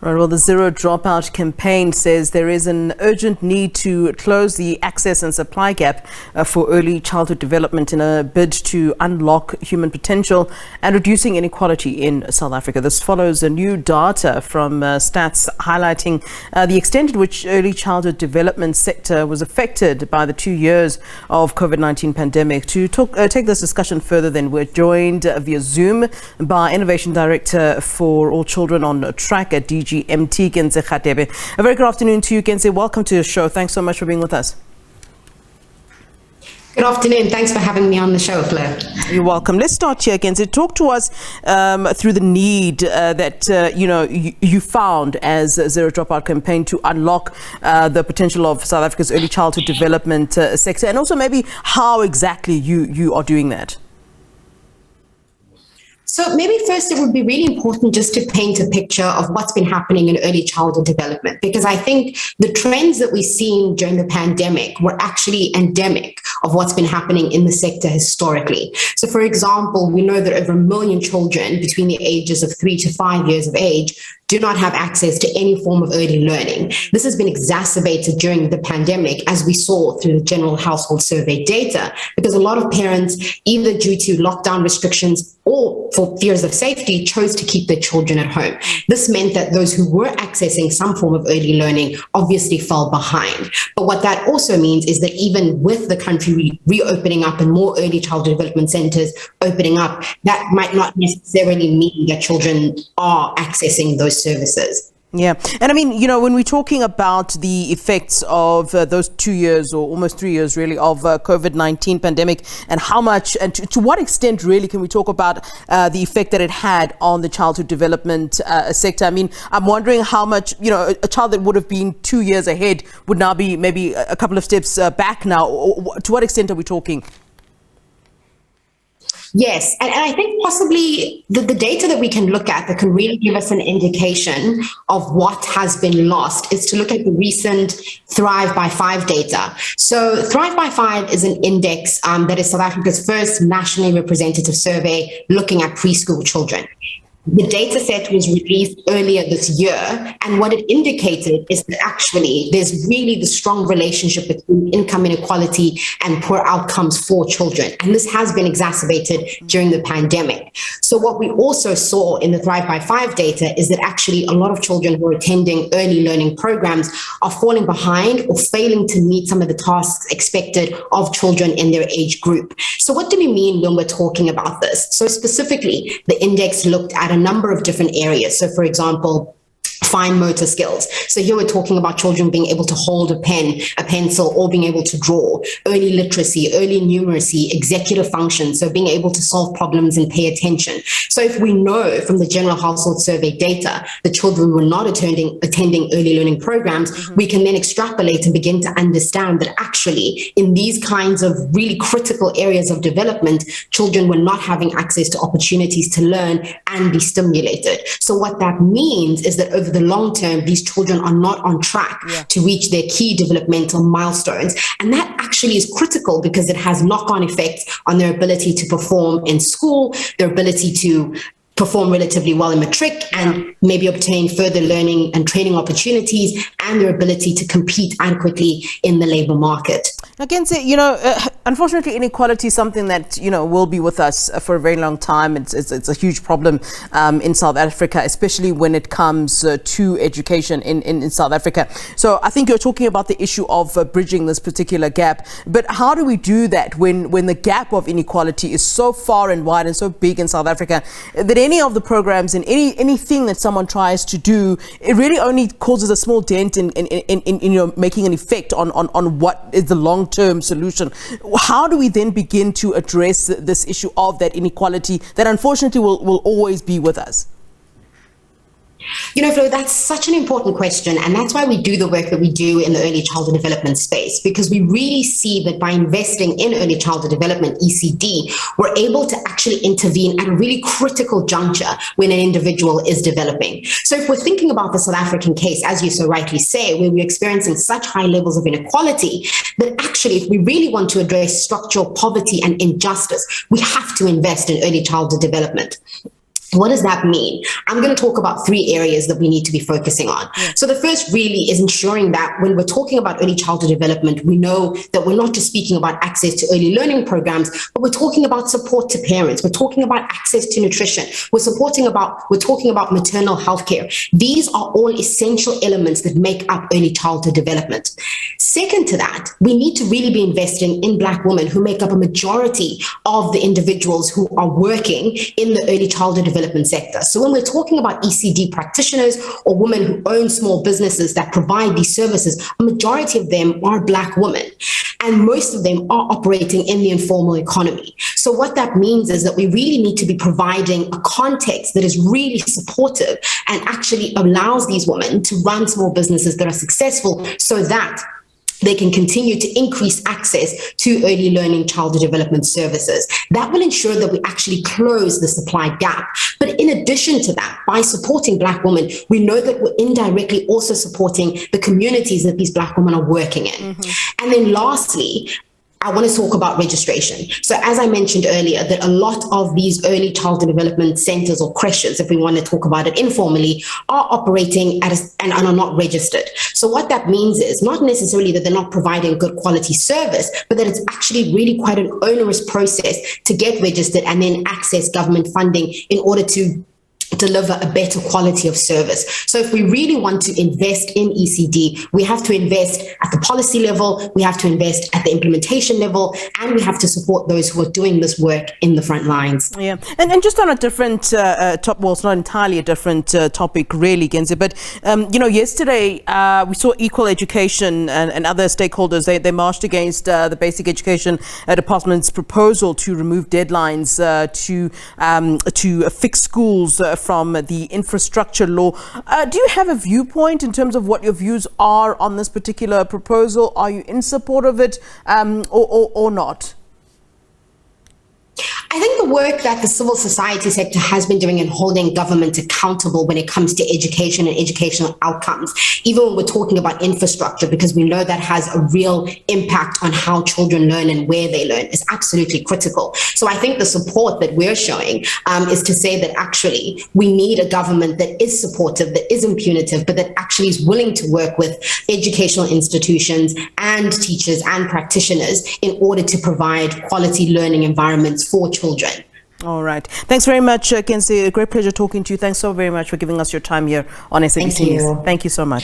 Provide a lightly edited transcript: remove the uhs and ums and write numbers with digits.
Right, well, the Zero Dropout campaign says there is an urgent need to close the access and supply gap for early childhood development in a bid to unlock human potential and reducing inequality in South Africa. This follows a new data from Stats highlighting the extent to which early childhood development sector was affected by the 2 years of Covid-19 pandemic. To take this discussion further, then, we're joined via Zoom by Innovation Director for All Children on Track at DGMT, Kentse Radebe. A very good afternoon to you, Kentse. Welcome to the show. Thanks so much for being with us. Good afternoon. Thanks for having me on the show, Flo. You're welcome. Let's start here, Kentse. Talk to us through the need that you found as a Zero Dropout campaign to unlock the potential of South Africa's early childhood development sector, and also maybe how exactly you are doing that. So maybe first it would be really important just to paint a picture of what's been happening in early childhood development, because I think the trends that we've seen during the pandemic were actually endemic of what's been happening in the sector historically. So for example, we know that over 1 million children between the ages of 3 to 5 years of age do not have access to any form of early learning. This has been exacerbated during the pandemic, as we saw through the general household survey data, because a lot of parents, either due to lockdown restrictions or for fears of safety, chose to keep their children at home. This meant that those who were accessing some form of early learning obviously fell behind. But what that also means is that even with the country reopening up and more early childhood development centers opening up, that might not necessarily mean that children are accessing those services. Yeah. And I mean, when we're talking about the effects of those 2 years or almost 3 years really of COVID-19 pandemic, and how much and to what extent really can we talk about the effect that it had on the childhood development sector? I mean, I'm wondering how much, a child that would have been 2 years ahead would now be maybe a couple of steps back now. To what extent are we talking? Yes, and I think possibly the data that we can look at that can really give us an indication of what has been lost is to look at the recent Thrive by 5 data. So Thrive by 5 is an index that is South Africa's first nationally representative survey looking at preschool children. The data set was released earlier this year, and what it indicated is that actually there's really the strong relationship between income inequality and poor outcomes for children. And this has been exacerbated during the pandemic. So what we also saw in the Thrive by 5 data is that actually a lot of children who are attending early learning programs are falling behind or failing to meet some of the tasks expected of children in their age group. So what do we mean when we're talking about this? So specifically, the index looked at a number of different areas. So for example, fine motor skills. So here we're talking about children being able to hold a pen, a pencil, or being able to draw. Early literacy, early numeracy, executive function, so being able to solve problems and pay attention. So if we know from the general household survey data that children were not attending early learning programs, we can then extrapolate and begin to understand that actually in these kinds of really critical areas of development, children were not having access to opportunities to learn and be stimulated. So what that means is that over the long term, these children are not on track to reach their key developmental milestones. And that actually is critical because it has knock-on effects on their ability to perform in school, their ability to perform relatively well in matric and maybe obtain further learning and training opportunities, and their ability to compete adequately in the labor market. Again, unfortunately, inequality is something that, will be with us for a very long time. It's a huge problem in South Africa, especially when it comes to education in South Africa. So I think you're talking about the issue of bridging this particular gap. But how do we do that when the gap of inequality is so far and wide and so big in South Africa that any of the programs and anything that someone tries to do, it really only causes a small dent in making an effect on what is the long-term solution? How do we then begin to address this issue of that inequality that unfortunately will always be with us? Flo, that's such an important question. And that's why we do the work that we do in the early childhood development space, because we really see that by investing in early childhood development, ECD, we're able to actually intervene at a really critical juncture when an individual is developing. So if we're thinking about the South African case, as you so rightly say, where we're experiencing such high levels of inequality, that actually, if we really want to address structural poverty and injustice, we have to invest in early childhood development. What does that mean? I'm going to talk about 3 areas that we need to be focusing on. Yeah. So the first really is ensuring that when we're talking about early childhood development, we know that we're not just speaking about access to early learning programs, but we're talking about support to parents. We're talking about access to nutrition. We're talking about maternal health care. These are all essential elements that make up early childhood development. Second to that, we need to really be investing in Black women who make up a majority of the individuals who are working in the early childhood development sector. So when we're talking about ECD practitioners or women who own small businesses that provide these services, a majority of them are Black women, and most of them are operating in the informal economy. So what that means is that we really need to be providing a context that is really supportive and actually allows these women to run small businesses that are successful, so that they can continue to increase access to early learning childhood development services. That will ensure that we actually close the supply gap. But in addition to that, by supporting Black women, we know that we're indirectly also supporting the communities that these Black women are working in. Mm-hmm. And then lastly, I want to talk about registration. So as I mentioned earlier, that a lot of these early childhood development centers or creches, if we want to talk about it informally, are operating and are not registered. So what that means is not necessarily that they're not providing good quality service, but that it's actually really quite an onerous process to get registered and then access government funding in order to deliver a better quality of service. So if we really want to invest in ECD, we have to invest at the policy level, we have to invest at the implementation level, and we have to support those who are doing this work in the front lines. Yeah, and just on a different well, it's not entirely a different topic really, Kentse, but yesterday we saw Equal Education and other stakeholders, they marched against the Basic Education Department's proposal to remove deadlines to fix schools from the infrastructure law. Do you have a viewpoint in terms of what your views are on this particular proposal? Are you in support of it or not? I think the work that the civil society sector has been doing in holding government accountable when it comes to education and educational outcomes, even when we're talking about infrastructure, because we know that has a real impact on how children learn and where they learn, is absolutely critical. So I think the support that we're showing is to say that actually we need a government that is supportive, that isn't punitive, but that actually is willing to work with educational institutions and teachers and practitioners in order to provide quality learning environments for children. All right. Thanks very much, Kentse. A great pleasure talking to you. Thanks so very much for giving us your time here on SABC News. Thank you. Thank you so much.